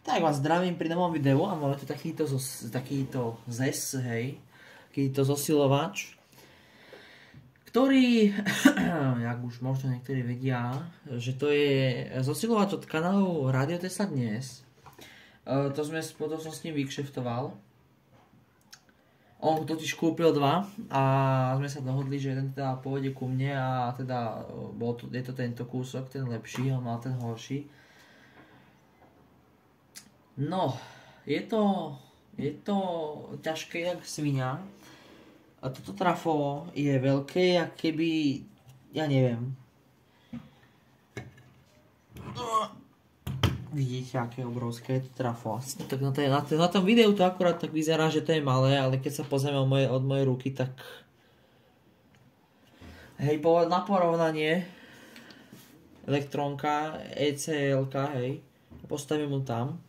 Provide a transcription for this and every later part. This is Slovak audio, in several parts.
Tak vás zdravím pri novom videu a máme tu takýto zes, hej, takýto zosilovač, ktorý, jak už možno niektorí vedia, že to je zosilovač od kanálu Radio Tesla Dnes. To som s ním vykšeftoval. On totiž kúpil dva a sme sa dohodli, že jeden teda pôjde ku mne a teda je to tento kúsok, ten lepší, on mal ten horší. No, je to ťažké jak svinia. A toto trafo je veľké, jak keby, ja neviem. Vidíte, aké obrovské je to trafo. Tak na tom videu to akurát tak vyzerá, že to je malé, ale keď sa pozrieme od mojej ruky, tak... Hej, na porovnanie, elektrónka, ECL-ka, hej, postavím mu tam.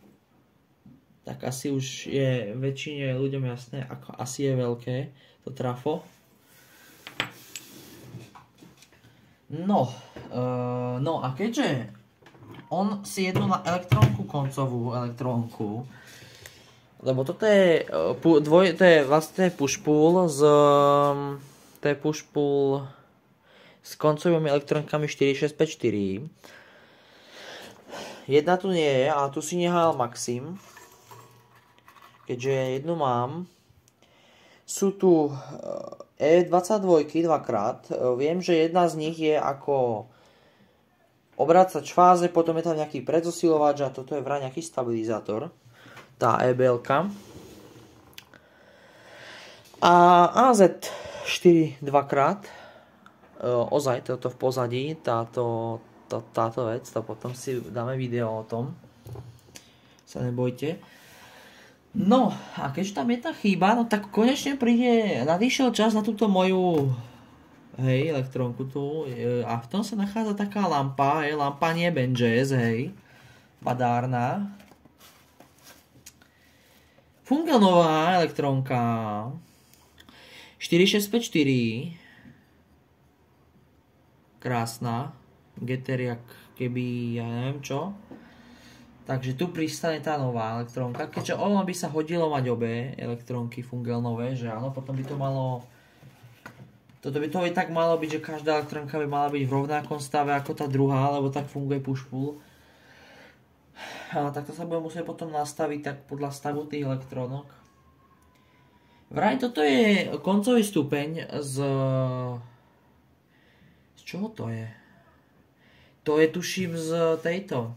Tak asi už je väčšine ľuďom jasné, ako asi je veľké to trafo. No a keďže on si jednu na elektrónku, koncovú elektrónku, lebo toto je vlastne push-pull s koncovými elektrónkami 4654. Jedna tu nie je, ale tu si nehal Maxim. Keďže jednu mám. Sú tu E22 dvakrát. Viem, že jedna z nich je ako obracač fáze, potom je tam nejaký predzosilovač a toto je vraj nejaký stabilizátor. Tá EBL-ka. A AZ4 dvakrát. Ozaj, toto v pozadí, táto vec, to potom si dáme video o tom. Sa nebojte. No, a keďže tam je tá chýba, no tak konečne nadišiel čas na túto moju, hej, elektrónku tu, a v tom sa nachádza taká lampa, lampa nie Benjez, hej, badárna. Fungelnová elektrónka, 4654, krásna, getter jak keby, ja neviem čo. Takže tu pristane tá nová elektrónka, keďže ono by sa hodilo mať obe elektrónky fungelnové, že áno, potom by to malo... Toto by to aj tak malo byť, že každá elektrónka by mala byť v rovnakom stave ako tá druhá, lebo tak funguje push-pull. Ale takto sa bude musieť potom nastaviť tak podľa stavu tých elektrónok. Vraj toto je koncový stupeň z čoho to je? To je tuším z tejto...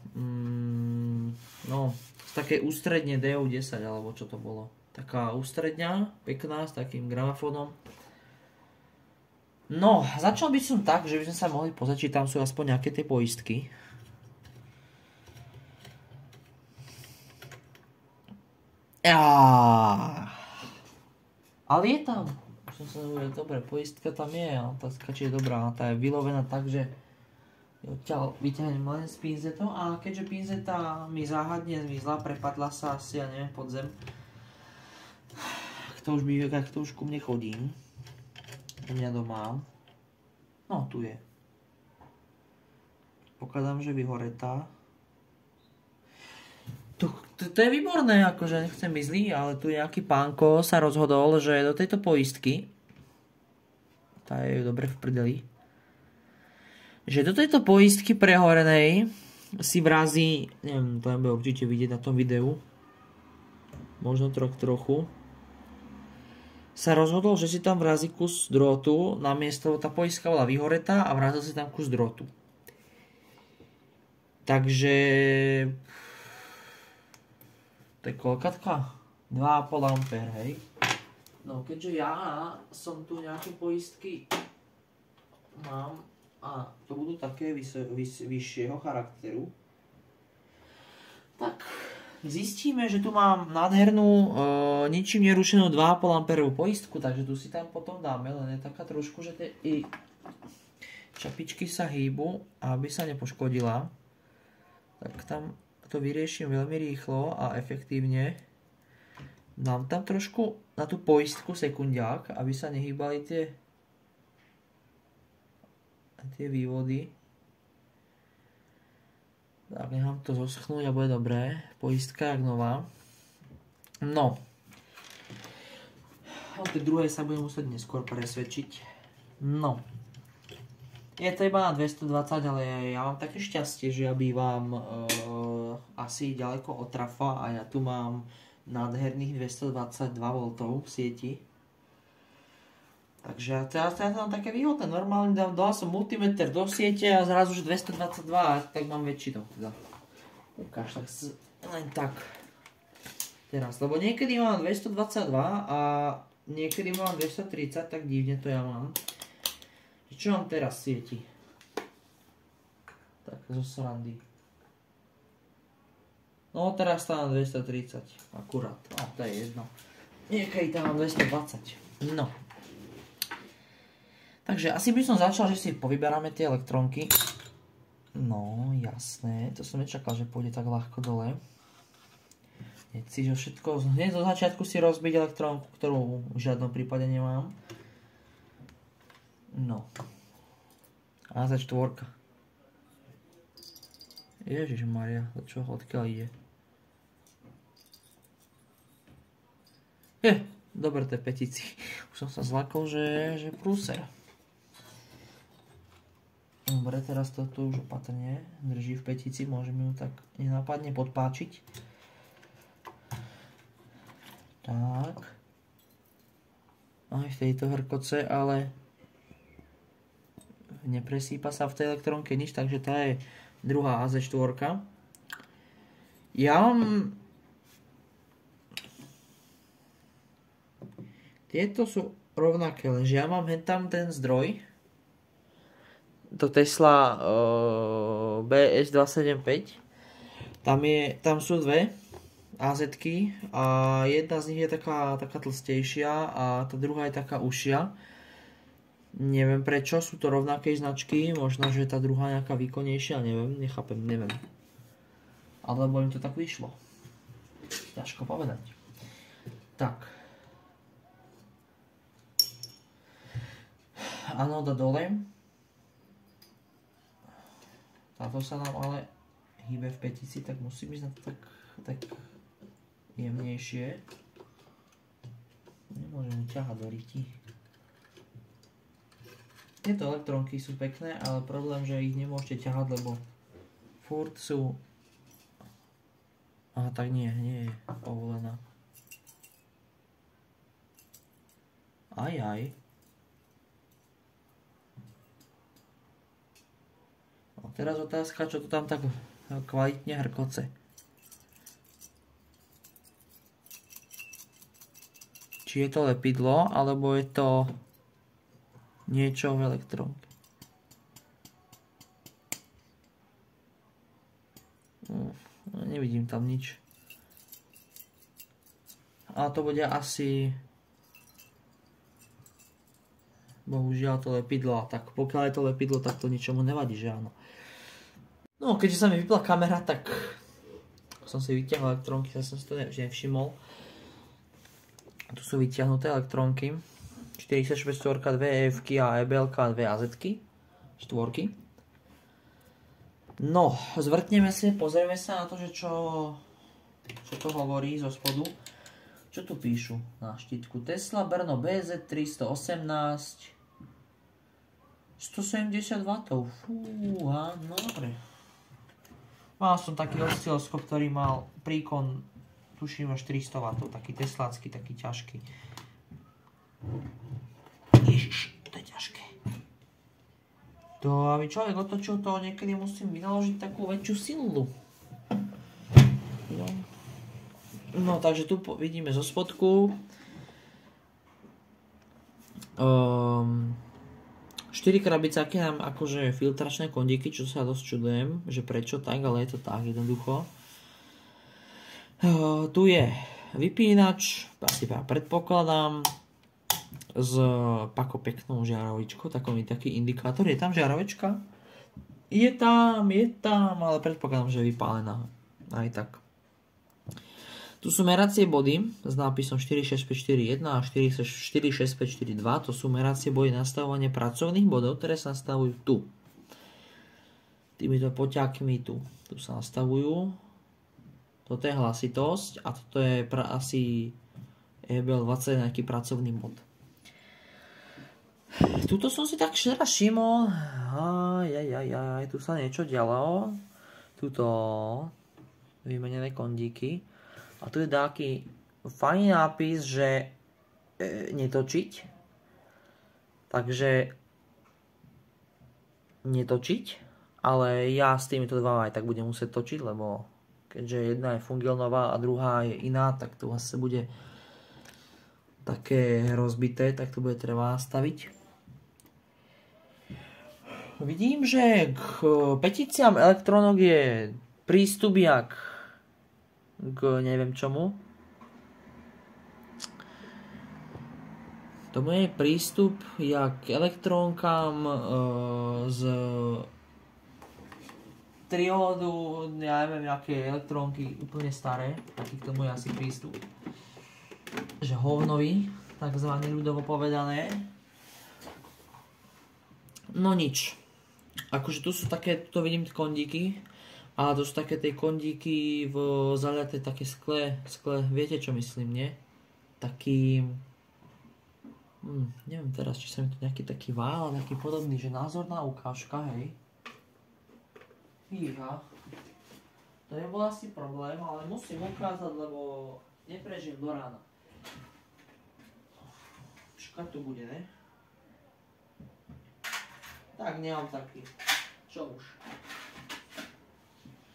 No, z takej ústredne DO10, alebo čo to bolo. Taká ústredňa, pekná, s takým gramofónom. No, začal by som tak, že by sme sa mohli pozrieť, či tam sú aspoň nejaké tie poistky. Ale je tam. Dobre, poistka tam je, ale tá skačí je dobrá. Tá je vylovená tak, že odtiaľ vyťahnem len z pinzetou a keďže pinzeta mi záhadne zmizla, prepadla sa asi, ja neviem, pod zem. Ak to už ku mne chodí. U mňa doma. No, tu je. Pokladám, že vyhoretá. To je výborné, akože nechcem byť zlý, ale tu nejaký pánko sa rozhodol, že do tejto poistky, tá je dobre v prdeli, že do tejto poistky prehorenej si vrazí, neviem, to nebude určite vidieť na tom videu, možno trochu, sa rozhodol, že si tam vrazí kus drôtu, namiesto tá poistka bola vyhoretá a vrazil si tam kus drôtu. Takže... To je koľkatka? 2,5 A, hej. No, keďže ja som tu nejaké poistky mám, a to budú také vyššieho charakteru, tak zistíme, že tu mám nádhernú, ničím nerušenú 2,5 A poistku, takže tu si tam potom dáme, len je taká trošku, že tie čapičky sa hýbu, aby sa nepoškodila. Tak tam to vyrieším veľmi rýchlo a efektívne. Dám tam trošku na tú poistku sekundiák, aby sa nehýbali tie vývody. Tak nechám to zoschnúť a bude dobré. Poistka jak nová. No. O tej druhej sa budem musieť neskôr presvedčiť. No. Je to iba na 220, ale ja mám také šťastie, že ja bývam asi ďaleko od trafa a ja tu mám nádherných 222 V v sieti. Takže teraz to mám také výhodné. Normálne dal som multimeter do siete a zrazu už 222, tak mám väčšinou. Teda. Ukáž, tak len tak. Teraz, lebo niekedy mám 222 a niekedy mám 230, tak divne to ja mám. Čo mám teraz v sieti? Tak, zo srandy. No teraz tam mám 230, akurát. No, to je jedno. Niekedy tam mám 220. No. Takže asi by som začal, že si povyberáme tie elektrónky. No, jasné. To som nečakal, že pôjde tak ľahko dole. Nechci, že všetko hneď zo začiatku si rozbiť elektrónku, ktorú v žiadnom prípade nemám. No. A za štvorka. Ježišmaria, čo odkiaľ ide? Dobre, to je petici. Už som sa zlakol, že prúser. Dobre, teraz toto už opatrne drží v petici, môžem ju tak nenápadne podpáčiť. Tak. Aj v tejto hrkoce, ale nepresýpa sa v tej elektrónke nič, takže tá je druhá AZ4. Ja mám... Tieto sú rovnaké, lenže ja mám tam ten zdroj. To Tesla BS275. Tam sú dve AZ-ky a jedna z nich je taká tlstejšia a tá druhá je taká užšia. Neviem prečo, sú to rovnaké značky, možno, že tá druhá nejaká výkonnejšia, neviem, nechápem, neviem. Alebo im to tak vyšlo. Ťažko povedať. Tak. Anoda dole. Táto sa nám ale hýbe v petici, tak musím ísť na to tak jemnejšie. Nemôžem ťahať do ryti. Tieto elektrónky sú pekné, ale problém, že ich nemôžete ťahať, lebo furt sú... Aha, tak nie je povolená. Aj. A teraz otázka, čo to tam tak kvalitne hrkoce. Či je to lepidlo, alebo je to niečo v elektrónke. Nevidím tam nič. A to bude asi... Bohužiaľ to lepidlo. Tak pokiaľ je to lepidlo, tak to ničomu nevadí, že áno. No, keďže sa mi vypla kamera, tak som si vyťahol elektrónky, ja som si to nevšimol. Tu sú vyťahnuté elektrónky. 46, 2 EF-ky a EBL-ka a 2 AZ-ky. Štvorky. No, zvrtneme si, pozrieme sa na to, že čo to hovorí zo spodu. Čo tu píšu na štítku? Tesla Brno BZ 318 170 W. Fúha, no dobre. Mal som taký osciloskop, ktorý mal príkon, tuším, až 400 W. Taký teslácky, taký ťažký. Ježiš, to je ťažké. To, aby človek otočil, to niekedy musím vynaložiť takú väčšiu silu. No, takže tu vidíme zo spodku 4 krabicáky mám akože filtračné kondíky, čo sa dosť čudujem, že prečo tak, ale je to tak jednoducho. Tu je vypínač, asi predpokladám, s pako peknou žiarovičkou, taký indikátor. Je tam žiarovečka? Je tam, ale predpokladám, že je vypálená. Aj tak. Tu sú meracie body s nápisom 46541 a 46542. To sú meracie body nastavovania pracovných bodov, ktoré sa nastavujú tu. týmito poťákmi tu sa nastavujú. Toto je hlasitosť a toto je asi EBL20 nejaký pracovný mod. Tuto som si tak raz všimol, tu sa niečo dialo, tuto vymenené kondíky a tu je taký fajný nápis, že netočiť, takže netočiť, ale ja s týmito dvoma aj tak budem musieť točiť, lebo keďže jedna je fungelnová a druhá je iná, tak to zase bude také rozbité, tak to bude treba nastaviť. Vidím, že k petíciám elektrónok je prístup jak k neviem čomu. Tomu je prístup jak k elektrónkám z triódu, ja neviem, aké elektrónky úplne staré, taký k tomu je asi prístup. Že hovnový, takzvané ľudovo povedané. No nič. Akože tu sú také, tu vidím kondíky, a to sú také tie kondíky v zaliaté také skle, viete čo myslím, nie? Taký, neviem teraz, či sa mi tu nejaký taký vál, nejaký podobný, že názorná ukážka, hej. Fíha. To je bol asi problém, ale musím ukázať, lebo neprežijem do rána. Škart tu bude, ne? Tak nemám taký. Čo už?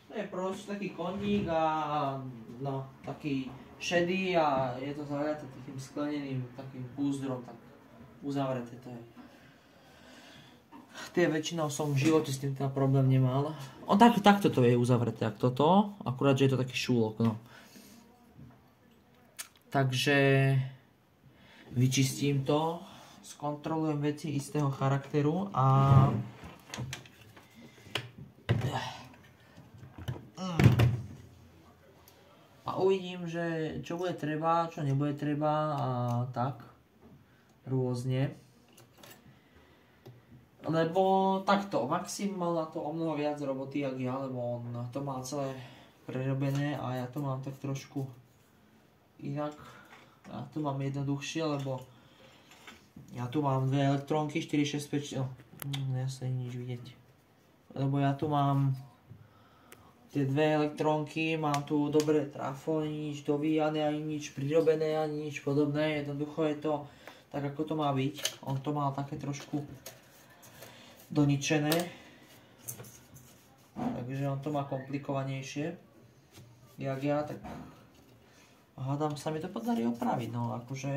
To je proste taký kondík a no, taký šedý a je to zavreté takým skleneným takým púzdrom, tak uzavreté to je. Tie väčšinou som v živote s tým problém nemal. Takto to je uzavreté, ako toto, akurát, že je to taký šúlok, no. Takže vyčistím to, skontrolujem veci istého charakteru a uvidím, že čo bude treba, čo nebude treba a tak rôzne. Lebo takto, Maxim mal na to o mnoho viac roboty jak ja, lebo on to má celé prerobené a ja to mám tak trošku inak. Ja to mám jednoduchšie, lebo ja tu mám dve elektrónky, 4, 6, 5, ja sa nič vidieť. Lebo ja tu mám tie dve elektrónky, mám tu dobré trafo, nič dovíjané, ani nič prirobené, ani nič podobné. Jednoducho je to tak, ako to má byť. On to mal také trošku doničené. Takže on to má komplikovanejšie. Jak ja, tak hádam sa mi to podarí opraviť, no akože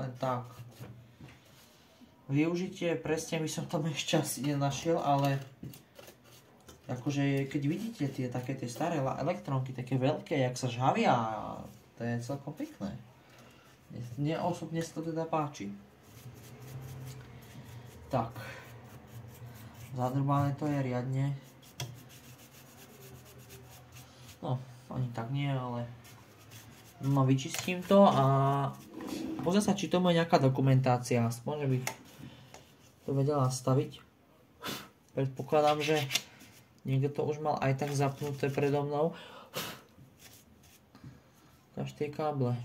len tak. Využitie, presne by som tam ešte asi nenašiel, ale akože keď vidíte tie také tie staré elektrónky, také veľké, jak sa žhavia, to je celkom pekné. Mne osobne sa to teda páči. Tak. Zadrbané to je riadne. No, ani tak nie, ale no, vyčistím to a pozriem sa, či tomu je nejaká dokumentácia, aspoň, že by to vedela nastaviť. Predpokladám, že niekto to už mal aj tak zapnuté predo mnou. Až tie káble.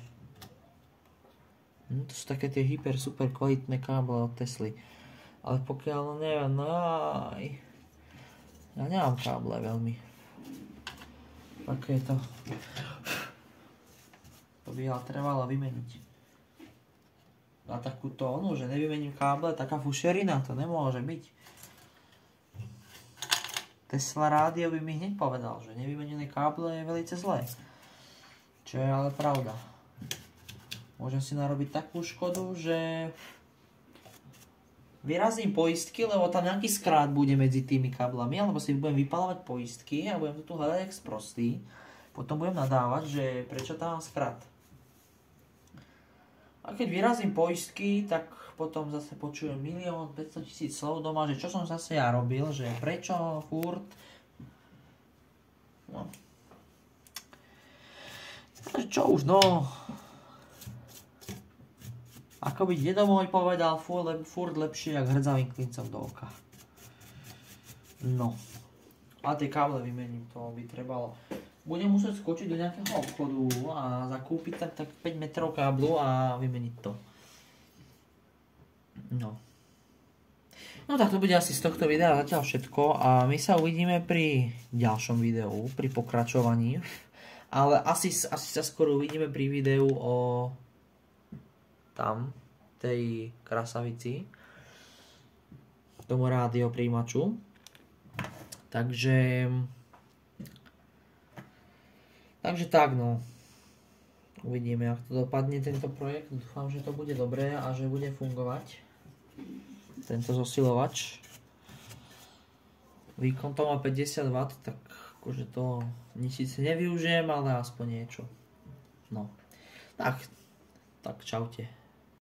To sú také tie hyper super kvalitné káble od Tesly. Ale pokiaľ neviem, no ja nemám káble veľmi. Také to. To by ale trebalo vymeniť. Na takúto onu, že nevymením káble, taká fušerina, to nemôže byť. Tesla rádio by mi hneď povedal, že nevymenené káble je veľmi zlé. Čo je ale pravda. Môžem si narobiť takú škodu, že vyrazím poistky, lebo tam nejaký skrát bude medzi tými káblami, alebo si budem vypalovať poistky a budem to tu hľadať jak sprostý. Potom budem nadávať, že prečo tam mám skrát. A keď vyrazím poistky, tak potom zase počujem 1 500 000 slov doma, že čo som zase ja robil, že prečo, furt. No. Čo už, no. Ako by dedo môj povedal, furt lepšie, jak hrdzavým klincom do oka. No. A tie káble vymením, to by trebalo. Budem musieť skočiť do nejakého obchodu a zakúpiť tak 5 metrov káblu a vymeniť to. No. No tak to bude asi z tohto videa zatiaľ všetko a my sa uvidíme pri ďalšom videu, pri pokračovaní. Ale asi sa skoro uvidíme pri videu o tam, tej krasavici, tomu rádiopríjimaču. Takže tak no. Uvidíme, ako to dopadne tento projekt. Dúfam, že to bude dobré a že bude fungovať tento zosilovač. Výkon to má 50 W, tak akože to nič síce nevyužijem, ale aspoň niečo. No. Tak čaute.